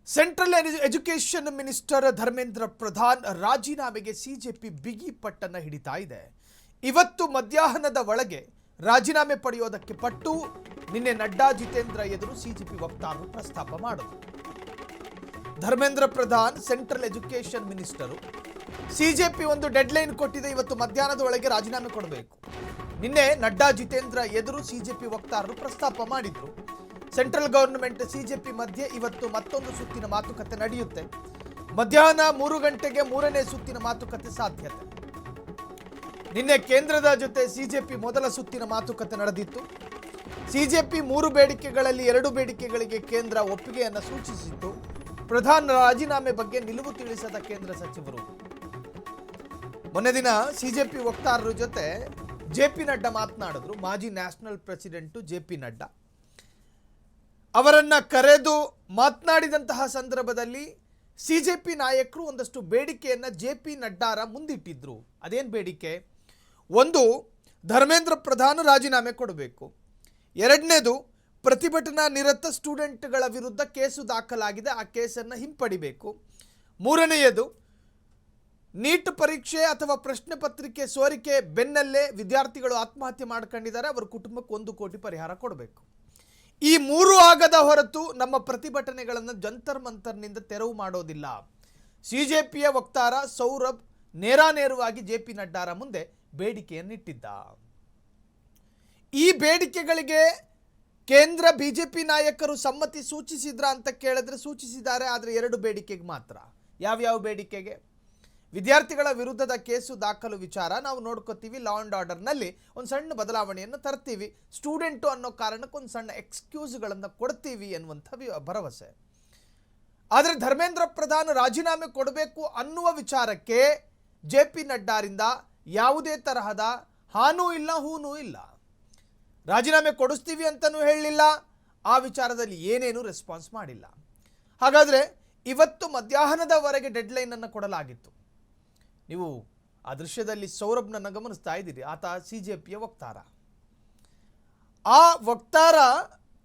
Central education minister Dharmendra Pradhan ರಾಜೀನಾಮೆಗೆ CJP ಬಿಗಿ ಪಟ್ಟನ್ನು ಹಿಡಿತಾ ಇದೆ. ಇವತ್ತು ಮಧ್ಯಾಹ್ನದ ಒಳಗೆ ರಾಜೀನಾಮೆ ಪಡೆಯೋದಕ್ಕೆ ಪಟ್ಟು ನಿನ್ನೆ ನಡ್ಡಾ ಜಿತೇಂದ್ರ ಎದುರು ಸಿಜೆಪಿ ವಕ್ತಾರರು ಪ್ರಸ್ತಾಪ ಮಾಡಿದರು. Dharmendra Pradhan central education minister CJP ಒಂದು ಡೆಡ್ಲೈನ್ ಕೊಟ್ಟಿದೆ, ಇವತ್ತು ಮಧ್ಯಾಹ್ನದ ಒಳಗೆ ರಾಜೀನಾಮೆ ಕೊಡಬೇಕು. ನಿನ್ನೆ ನಡ್ಡಾ ಜಿತೇಂದ್ರ ಎದುರು ಸಿಜೆಪಿ ವಕ್ತಾರರು ಪ್ರಸ್ತಾಪ ಮಾಡಿದ್ರು. ಸೆಂಟ್ರಲ್ ಗವರ್ನಮೆಂಟ್ ಸಿಜೆಪಿ ಮಧ್ಯೆ ಇವತ್ತು ಮತ್ತೊಂದು ಸುತ್ತಿನ ಮಾತುಕತೆ ನಡೆಯುತ್ತೆ. ಮಧ್ಯಾಹ್ನ 3 ಗಂಟೆಗೆ ಮೂರನೇ ಸುತ್ತಿನ ಮಾತುಕತೆ ಸಾಧ್ಯತೆ. ನಿನ್ನೆ ಕೇಂದ್ರದ ಜೊತೆ ಸಿಜೆಪಿ ಮೊದಲ ಸುತ್ತಿನ ಮಾತುಕತೆ ನಡೆದಿತ್ತು. ಸಿಜೆಪಿ 3 ಬೇಡಿಕೆಗಳಲ್ಲಿ 2 ಬೇಡಿಕೆಗಳಿಗೆ ಕೇಂದ್ರ ಒಪ್ಪಿಗೆಯನ್ನು ಸೂಚಿಸಿತ್ತು. ಪ್ರಧಾನ ರಾಜೀನಾಮೆ ಬಗ್ಗೆ ನಿಲುವು ತಿಳಿಸದ ಕೇಂದ್ರ ಸಚಿವರು ಮೊನ್ನೆ ದಿನ ಸಿಜೆಪಿ ವಕ್ತಾರರ ಜೊತೆ ಜೆಪಿ ನಡ್ಡಾ ಮಾತನಾಡಿದ್ರು. ಮಾಜಿ ನ್ಯಾಷನಲ್ ಪ್ರೆಸಿಡೆಂಟ್ ಜೆಪಿ ನಡ್ಡಾ ಅವರನ್ನ ಕರೆದು ಮಾತನಾಡಿದಂತಹ ಸಂದರ್ಭದಲ್ಲಿ ಸಿಜೆಪಿ ನಾಯಕರು ಒಂದಷ್ಟು ಬೇಡಿಕೆಯನ್ನು ಜೆಪಿ ನಡ್ಡಾರ ಮುಂದಿಟ್ಟಿದ್ರು. ಅದೇನು ಬೇಡಿಕೆ? ಒಂದು, ಧರ್ಮೇಂದ್ರ ಪ್ರಧಾನ್ ರಾಜೀನಾಮೆ ಕೊಡಬೇಕು. ಎರಡನೇದು, ಪ್ರತಿಭಟನಾ ನಿರತ ಸ್ಟೂಡೆಂಟ್ಗಳ ವಿರುದ್ಧ ಕೇಸು ದಾಖಲಾಗಿದೆ, ಆ ಕೇಸನ್ನು ಹಿಂಪಡಿಬೇಕು. ಮೂರನೆಯದು, ನೀಟ್ ಪರೀಕ್ಷೆ ಅಥವಾ ಪ್ರಶ್ನೆ ಪತ್ರಿಕೆ ಸೋರಿಕೆ ಬೆನ್ನಲ್ಲೇ ವಿದ್ಯಾರ್ಥಿಗಳು ಆತ್ಮಹತ್ಯೆ ಮಾಡ್ಕೊಂಡಿದ್ದಾರೆ, ಅವರ ಕುಟುಂಬಕ್ಕೆ 1 ಕೋಟಿ ಪರಿಹಾರ ಕೊಡಬೇಕು. ಈ 3 ಆಗದ ಹೊರತು ನಮ್ಮ ಪ್ರತಿಭಟನೆಗಳನ್ನು ಜಂತರ್ ಮಂತರ್ನಿಂದ ತೆರವು ಮಾಡೋದಿಲ್ಲ. ಸಿಜೆಪಿಯ ವಕ್ತಾರ ಸೌರಭ್ ನೇರಾನೇರವಾಗಿ ಜೆಪಿ ನಡ್ಡಾರ ಮುಂದೆ ಬೇಡಿಕೆಯನ್ನಿಟ್ಟಿದ್ದ. ಈ ಬೇಡಿಕೆಗಳಿಗೆ ಕೇಂದ್ರ ಬಿಜೆಪಿ ನಾಯಕರು ಸಮ್ಮತಿ ಸೂಚಿಸಿದ್ರ ಅಂತ ಕೇಳಿದ್ರೆ ಸೂಚಿಸಿದ್ದಾರೆ, ಆದರೆ 2 ಬೇಡಿಕೆಗೆ ಮಾತ್ರ. ಯಾವ್ಯಾವ ಬೇಡಿಕೆಗೆ? ವಿದ್ಯಾರ್ಥಿಗಳ ವಿರುದ್ಧದ ಕೇಸು ದಾಖಲು ವಿಚಾರ ನಾವು ನೋಡ್ಕೋತೀವಿ, ಲಾ ಆ್ಯಂಡ್ ಆರ್ಡರ್ನಲ್ಲಿ ಒಂದು ಸಣ್ಣ ಬದಲಾವಣೆಯನ್ನು ತರ್ತೀವಿ, ಸ್ಟೂಡೆಂಟು ಅನ್ನೋ ಕಾರಣಕ್ಕೆ ಒಂದು ಸಣ್ಣ ಎಕ್ಸ್ಕ್ಯೂಸ್ಗಳನ್ನು ಕೊಡ್ತೀವಿ ಅನ್ನುವಂಥ ಭರವಸೆ. ಆದರೆ ಧರ್ಮೇಂದ್ರ ಪ್ರಧಾನ್ ರಾಜೀನಾಮೆ ಕೊಡಬೇಕು ಅನ್ನುವ ವಿಚಾರಕ್ಕೆ ಜೆಪಿ ನಡ್ಡಾರಿಂದ ಯಾವುದೇ ತರಹದ ಹಾನೂ ಇಲ್ಲ, ಹೂನೂ ಇಲ್ಲ. ರಾಜೀನಾಮೆ ಕೊಡಿಸ್ತೀವಿ ಅಂತಲೂ ಹೇಳಲಿಲ್ಲ, ಆ ವಿಚಾರದಲ್ಲಿ ಏನೇನೂ ರೆಸ್ಪಾನ್ಸ್ ಮಾಡಿಲ್ಲ. ಹಾಗಾದರೆ ಇವತ್ತು ಮಧ್ಯಾಹ್ನದವರೆಗೆ ಡೆಡ್ಲೈನನ್ನು ಕೊಡಲಾಗಿತ್ತು. ನೀವು ಆ ದೃಶ್ಯದಲ್ಲಿ ಸೌರಭ್ನನ್ನು ಗಮನಿಸ್ತಾ ಇದ್ದೀರಿ, ಆತ ಸಿಜೆಪಿಯ ವಕ್ತಾರ. ಆ ವಕ್ತಾರ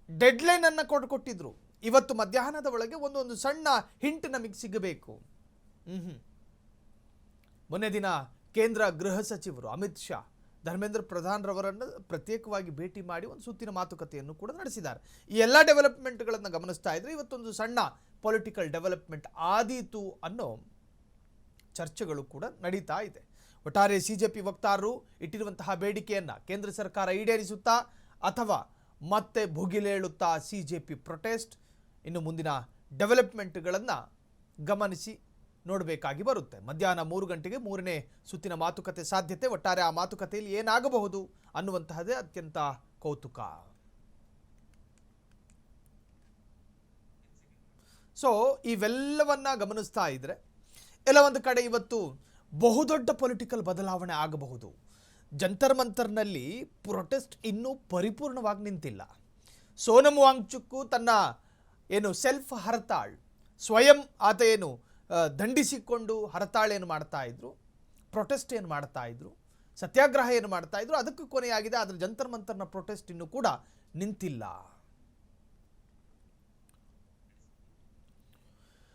ಡೆಡ್ಲೈನನ್ನು ಕೊಟ್ಟಿದ್ರು. ಇವತ್ತು ಮಧ್ಯಾಹ್ನದ ಒಳಗೆ ಒಂದು ಸಣ್ಣ ಹಿಂಟ್ ನಮಗೆ ಸಿಗಬೇಕು. ಮೊನ್ನೆ ದಿನ ಕೇಂದ್ರ ಗೃಹ ಸಚಿವರು ಅಮಿತ್ ಶಾ ಧರ್ಮೇಂದ್ರ ಪ್ರಧಾನ್ ರವರನ್ನು ಪ್ರತ್ಯೇಕವಾಗಿ ಭೇಟಿ ಮಾಡಿ ಒಂದು ಸುತ್ತಿನ ಮಾತುಕತೆಯನ್ನು ಕೂಡ ನಡೆಸಿದ್ದಾರೆ. ಈ ಎಲ್ಲ ಡೆವಲಪ್ಮೆಂಟ್ಗಳನ್ನು ಗಮನಿಸ್ತಾ ಇದ್ರೆ ಇವತ್ತೊಂದು ಸಣ್ಣ ಪೊಲಿಟಿಕಲ್ ಡೆವಲಪ್ಮೆಂಟ್ ಆದೀತು ಅನ್ನೋ ಚರ್ಚೆಗಳು ಕೂಡ ನಡೀತಾ ಇದೆ. ಒಟ್ಟಾರೆ ಸಿಜೆಪಿ ವಕ್ತಾರರು ಇಟ್ಟಿರುವಂತಹ ಬೇಡಿಕೆಯನ್ನು ಕೇಂದ್ರ ಸರ್ಕಾರ ಈಡೇರಿಸುತ್ತಾ ಅಥವಾ ಮತ್ತೆ ಭುಗಿಲೇಳುತ್ತಾ ಸಿಜೆಪಿ ಪ್ರೊಟೆಸ್ಟ್? ಇನ್ನು ಮುಂದಿನ ಡೆವಲಪ್ಮೆಂಟ್ಗಳನ್ನು ಗಮನಿಸಿ ನೋಡಬೇಕಾಗಿ ಬರುತ್ತೆ. ಮಧ್ಯಾಹ್ನ 3 ಗಂಟೆಗೆ ಮೂರನೇ ಸುತ್ತಿನ ಮಾತುಕತೆ ಸಾಧ್ಯತೆ. ಒಟ್ಟಾರೆ ಆ ಮಾತುಕತೆಯಲ್ಲಿ ಏನಾಗಬಹುದು ಅನ್ನುವಂತಹದೇ ಅತ್ಯಂತ ಕೌತುಕ. ಸೊ ಇವೆಲ್ಲವನ್ನ ಗಮನಿಸ್ತಾ ಇದ್ರೆ ಎಲ್ಲ ಒಂದು ಕಡೆ ಇವತ್ತು ಬಹುದೊಡ್ಡ ಪೊಲಿಟಿಕಲ್ ಬದಲಾವಣೆ ಆಗಬಹುದು. ಜಂತರ್ ಮಂತರ್ನಲ್ಲಿ ಪ್ರೊಟೆಸ್ಟ್ ಇನ್ನೂ ಪರಿಪೂರ್ಣವಾಗಿ ನಿಂತಿಲ್ಲ. ಸೋನಮ್ ವಾಂಗ್ಚುಕ್ ತನ್ನ ಸೆಲ್ಫ್ ಹರತಾಳ್, ಸ್ವಯಂ ಆತ ದಂಡಿಸಿಕೊಂಡು ಹರತಾಳ್ ಮಾಡ್ತಾ ಇದ್ರು, ಪ್ರೊಟೆಸ್ಟ್ ಮಾಡ್ತಾ ಇದ್ರು, ಸತ್ಯಾಗ್ರಹ ಮಾಡ್ತಾ ಇದ್ರು, ಅದಕ್ಕೂ ಕೊನೆಯಾಗಿದೆ. ಆದರೆ ಜಂತರ್ ಮಂತರ್ನ ಪ್ರೊಟೆಸ್ಟ್ ಇನ್ನೂ ಕೂಡ ನಿಂತಿಲ್ಲ.